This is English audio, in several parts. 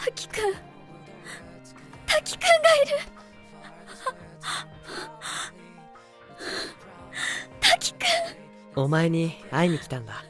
滝くん。滝くんがいる。滝くん。お前に会いに来たんだ。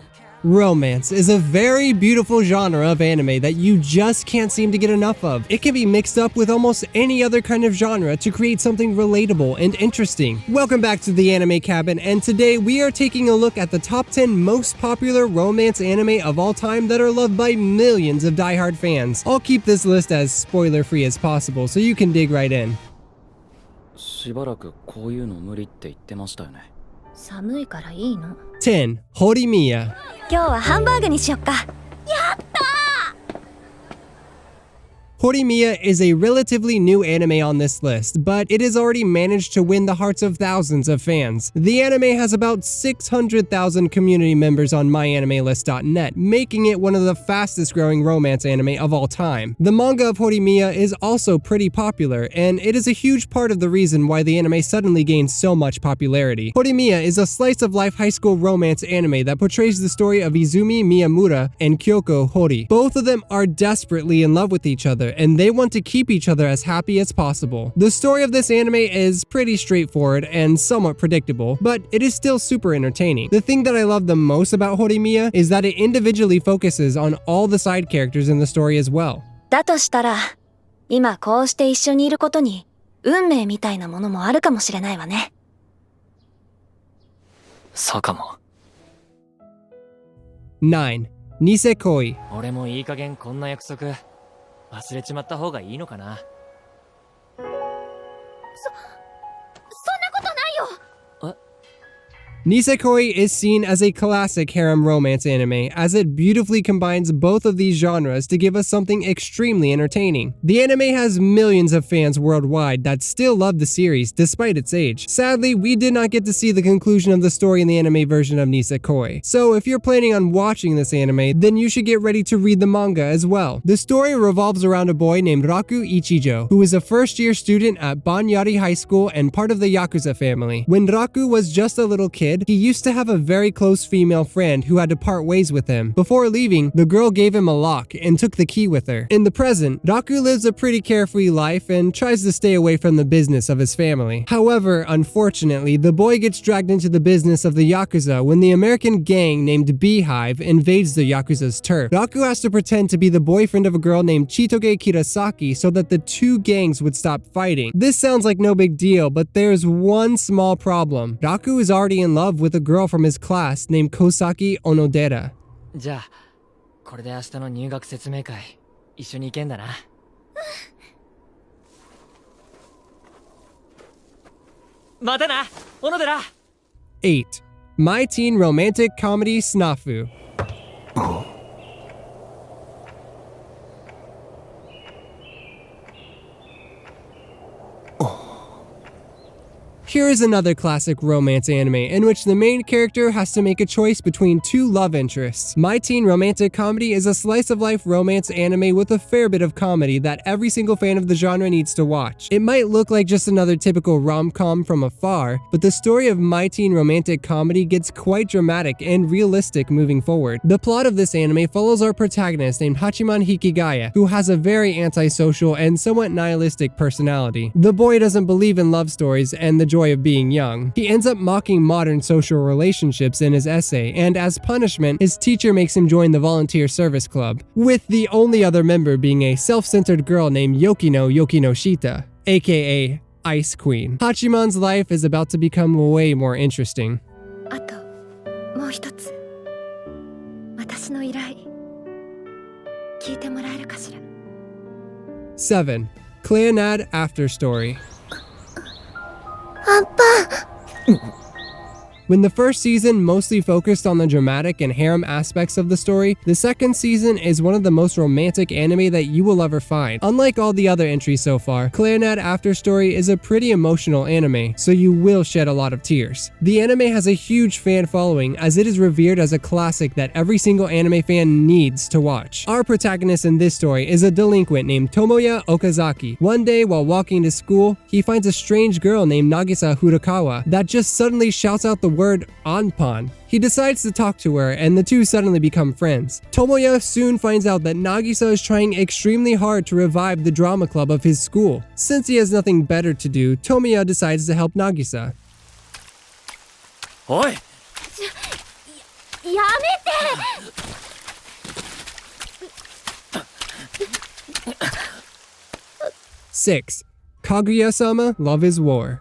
Romance is a very beautiful genre of anime that you just can't seem to get enough of. It can be mixed up with almost any other kind of genre to create something relatable and interesting. Welcome back to the Anime Cabin, and today we are taking a look at the top 10 most popular romance anime of all time that are loved by millions of diehard fans. I'll keep this list as spoiler-free as possible so you can dig right in. しばらくこういうの無理って言ってましたよね。寒いからいいの。10. Horimiya. 今日はハンバーグにしよっか。Horimiya is a relatively new anime on this list, but it has already managed to win the hearts of thousands of fans. The anime has about 600,000 community members on MyAnimeList.net, making it one of the fastest growing romance anime of all time. The manga of Horimiya is also pretty popular, and it is a huge part of the reason why the anime suddenly gained so much popularity. Horimiya is a slice-of-life high school romance anime that portrays the story of Izumi Miyamura and Kyoko Hori. Both of them are desperately in love with each other, and they want to keep each other as happy as possible. The story of this anime is pretty straightforward and somewhat predictable, but it is still super entertaining. The thing that I love the most about Horimiya is that it individually focuses on all the side characters in the story as well. だとしたら、今こうして一緒にいることに、運命みたいなものもあるかもしれないわね。そうかも。9. Nisekoi. 俺もいい加減こんな約束忘れちまった方がいいのかな。そんなことないよ。 Nisekoi is seen as a classic harem romance anime, as it beautifully combines both of these genres to give us something extremely entertaining. The anime has millions of fans worldwide that still love the series despite its age. Sadly, we did not get to see the conclusion of the story in the anime version of Nisekoi. So if you're planning on watching this anime, then you should get ready to read the manga as well. The story revolves around a boy named Raku Ichijo, who is a first-year student at Banyari High School and part of the Yakuza family. When Raku was just a little kid, he used to have a very close female friend who had to part ways with him. Before leaving, the girl gave him a lock and took the key with her. In the present, Raku lives a pretty carefree life and tries to stay away from the business of his family. However, unfortunately, the boy gets dragged into the business of the Yakuza when the American gang named Beehive invades the Yakuza's turf. Raku has to pretend to be the boyfriend of a girl named Chitoge Kirasaki so that the two gangs would stop fighting. This sounds like no big deal, but there's one small problem. Raku is already in love with a girl from his class named Kosaki Onodera. じゃあこれで明日の入学説明会一緒に行けんだな。またな、小野寺。8. My Teen Romantic Comedy Snafu. Here is another classic romance anime in which the main character has to make a choice between two love interests. My Teen Romantic Comedy is a slice-of-life romance anime with a fair bit of comedy that every single fan of the genre needs to watch. It might look like just another typical rom-com from afar, but the story of My Teen Romantic Comedy gets quite dramatic and realistic moving forward. The plot of this anime follows our protagonist named Hachiman Hikigaya, who has a very antisocial and somewhat nihilistic personality. The boy doesn't believe in love stories and the joy of being young. He ends up mocking modern social relationships in his essay, and as punishment, his teacher makes him join the volunteer service club, with the only other member being a self-centered girl named Yokino Yokinoshita, aka Ice Queen. Hachiman's life is about to become way more interesting. あともう一つ、私の依頼聞いてもらえるかしら。 7. Cleonad After Story. アッパ。 When the first season mostly focused on the dramatic and harem aspects of the story, the second season is one of the most romantic anime that you will ever find. Unlike all the other entries so far, Cleonad After Story is a pretty emotional anime, so you will shed a lot of tears. The anime has a huge fan following as it is revered as a classic that every single anime fan needs to watch. Our protagonist in this story is a delinquent named Tomoya Okazaki. One day while walking to school, he finds a strange girl named Nagisa Furukawa that just suddenly shouts out the word anpan. He decides to talk to her and the two suddenly become friends. Tomoya soon finds out that Nagisa is trying extremely hard to revive the drama club of his school. Since he has nothing better to do, Tomoya decides to help Nagisa. おいやめて 6. Kaguya-sama, Love is War.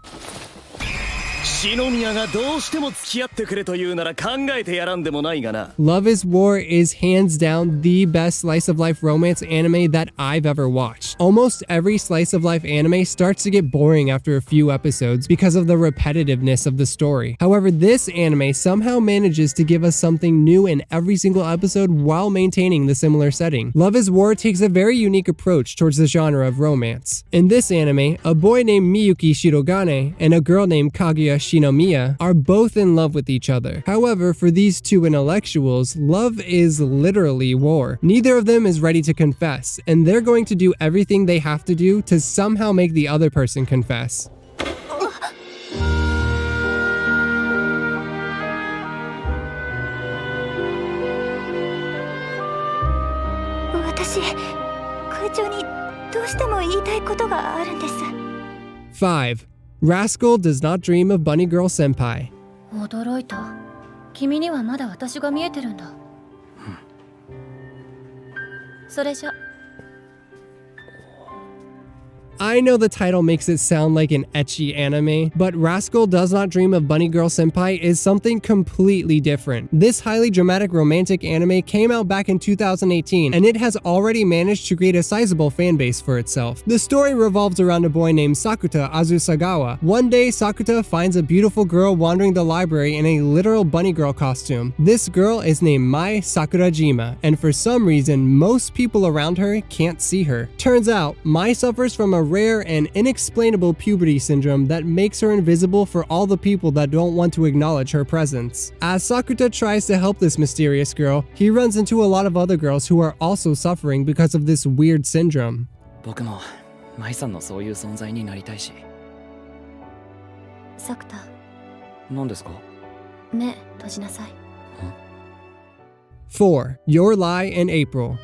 篠宮がどうしても付き合ってくれと言うなら考えてやらんでもないがな。 Love is War is hands down the best slice of life romance anime that I've ever watched. Almost every slice of life anime starts to get boring after a few episodes because of the repetitiveness of the story. However, this anime somehow manages to give us something new in every single episode while maintaining the similar setting. Love is War takes a very unique approach towards the genre of romance. In this anime, a boy named Miyuki Shirogane and a girl named Kaguya Shinomiya are both in love with each other. However, for these two intellectuals, love is literally war. Neither of them is ready to confess, and they're going to do everything they have to do to somehow make the other person confess. 私会長にどうしても言いたいことがあるんです。 5. Rascal does not dream of Bunny Girl Senpai. 驚いた。君にはまだ私が見えてるんだ。それじゃ。 I know the title makes it sound like an ecchi anime, but Rascal Does Not Dream of Bunny Girl Senpai is something completely different. This highly dramatic romantic anime came out back in 2018, and it has already managed to create a sizable fan base for itself. The story revolves around a boy named Sakuta Azusagawa. One day, Sakuta finds a beautiful girl wandering the library in a literal bunny girl costume. This girl is named Mai Sakurajima, and for some reason, most people around her can't see her. Turns out, Mai suffers from a rare and inexplainable puberty syndrome that makes her invisible for all the people that don't want to acknowledge her presence. As Sakuta tries to help this mysterious girl, he runs into a lot of other girls who are also suffering because of this weird syndrome. 僕も舞さんのそういう存在になりたいし。サクタ、何ですか？目閉じなさい。4. Your Lie in April.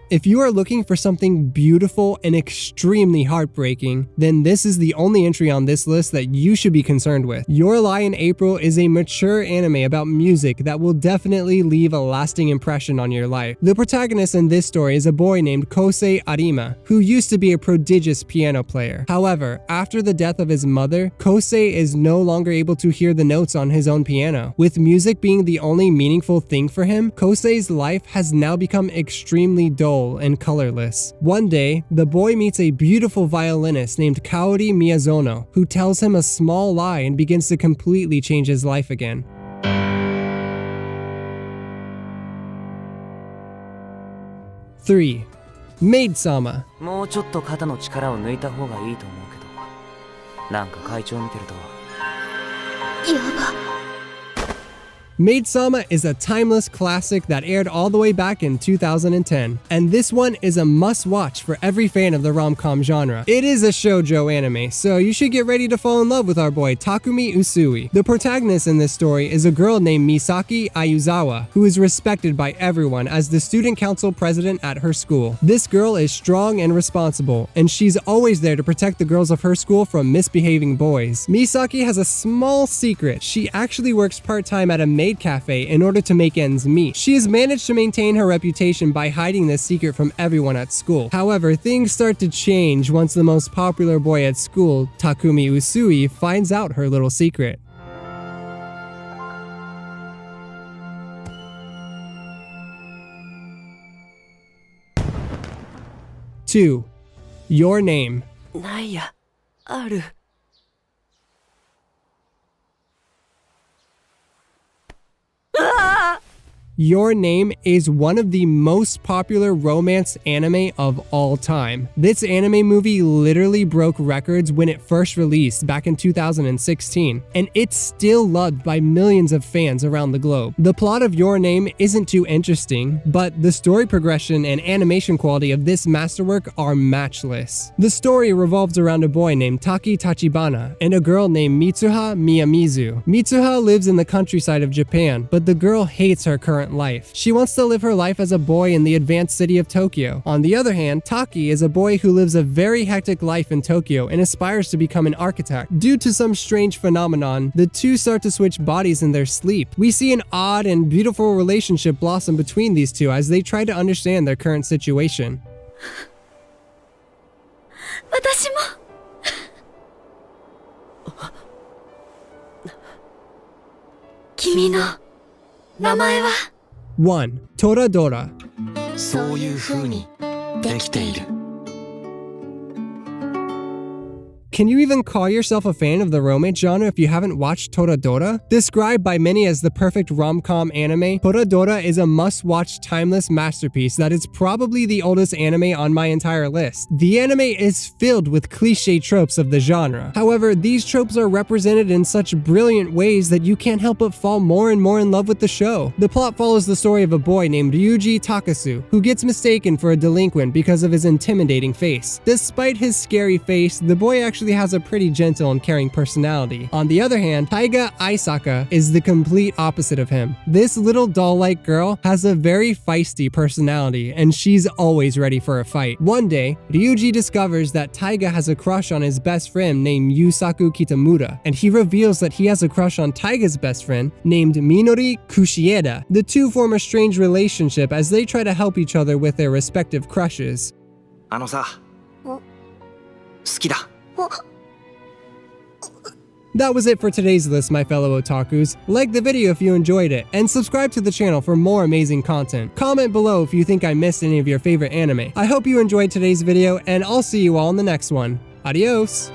If you are looking for something beautiful and extremely heartbreaking, then this is the only entry on this list that you should be concerned with. Your Lie in April is a mature anime about music that will definitely leave a lasting impression on your life. The protagonist in this story is a boy named Kosei Arima, who used to be a prodigious piano player. However, after the death of his mother, Kosei is no longer able to hear the notes on his own piano. With music being the only meaningful thing for him, Kosei's life has now become extremely dull and colorless. One day, the boy meets a beautiful violinist named Kaori Miyazono, who tells him a small lie and begins to completely change his life again. 3. Maid-sama. もうちょっと肩の力を抜いた方がいいと思うけど、なんか会長見てると。やば。 Maid-sama is a timeless classic that aired all the way back in 2010, and this one is a must-watch for every fan of the rom-com genre. It is a shoujo anime, so you should get ready to fall in love with our boy Takumi Usui. The protagonist in this story is a girl named Misaki Ayuzawa, who is respected by everyone as the student council president at her school. This girl is strong and responsible, and she's always there to protect the girls of her school from misbehaving boys. Misaki has a small secret. She actually works part-time at a maid cafe in order to make ends meet. She has managed to maintain her reputation by hiding this secret from everyone at school. However, things start to change once the most popular boy at school, Takumi Usui, finds out her little secret. 2. Your Name. ないや、ある。Your Name is one of the most popular romance anime of all time. This anime movie literally broke records when it first released back in 2016, and it's still loved by millions of fans around the globe. The plot of Your Name isn't too interesting, but the story progression and animation quality of this masterwork are matchless. The story revolves around a boy named Taki Tachibana and a girl named Mitsuha Miyamizu. Mitsuha lives in the countryside of Japan, but the girl hates her current life. She wants to live her life as a boy in the advanced city of Tokyo. On the other hand, Taki is a boy who lives a very hectic life in Tokyo and aspires to become an architect. Due to some strange phenomenon, the two start to switch bodies in their sleep. We see an odd and beautiful relationship blossom between these two as they try to understand their current situation. 私も。君の名前は 1. Toradora. そういう風にできている。 Can you even call yourself a fan of the romance genre if you haven't watched Toradora? Described by many as the perfect rom-com anime, Toradora is a must-watch timeless masterpiece that is probably the oldest anime on my entire list. The anime is filled with cliché tropes of the genre. However, these tropes are represented in such brilliant ways that you can't help but fall more and more in love with the show. The plot follows the story of a boy named Ryuji Takasu, who gets mistaken for a delinquent because of his intimidating face. Despite his scary face, the boy actually has a pretty gentle and caring personality. On the other hand, Taiga Aisaka is the complete opposite of him. This little doll-like girl has a very feisty personality, and she's always ready for a fight. One day, Ryuji discovers that Taiga has a crush on his best friend named Yusaku Kitamura, and he reveals that he has a crush on Taiga's best friend named Minori Kushieda. The two form a strange relationship as they try to help each other with their respective crushes. あのさ、好きだ。 That was it for today's list, my fellow otakus. Like the video if you enjoyed it, and subscribe to the channel for more amazing content. Comment below if you think I missed any of your favorite anime. I hope you enjoyed today's video, and I'll see you all in the next one. Adios!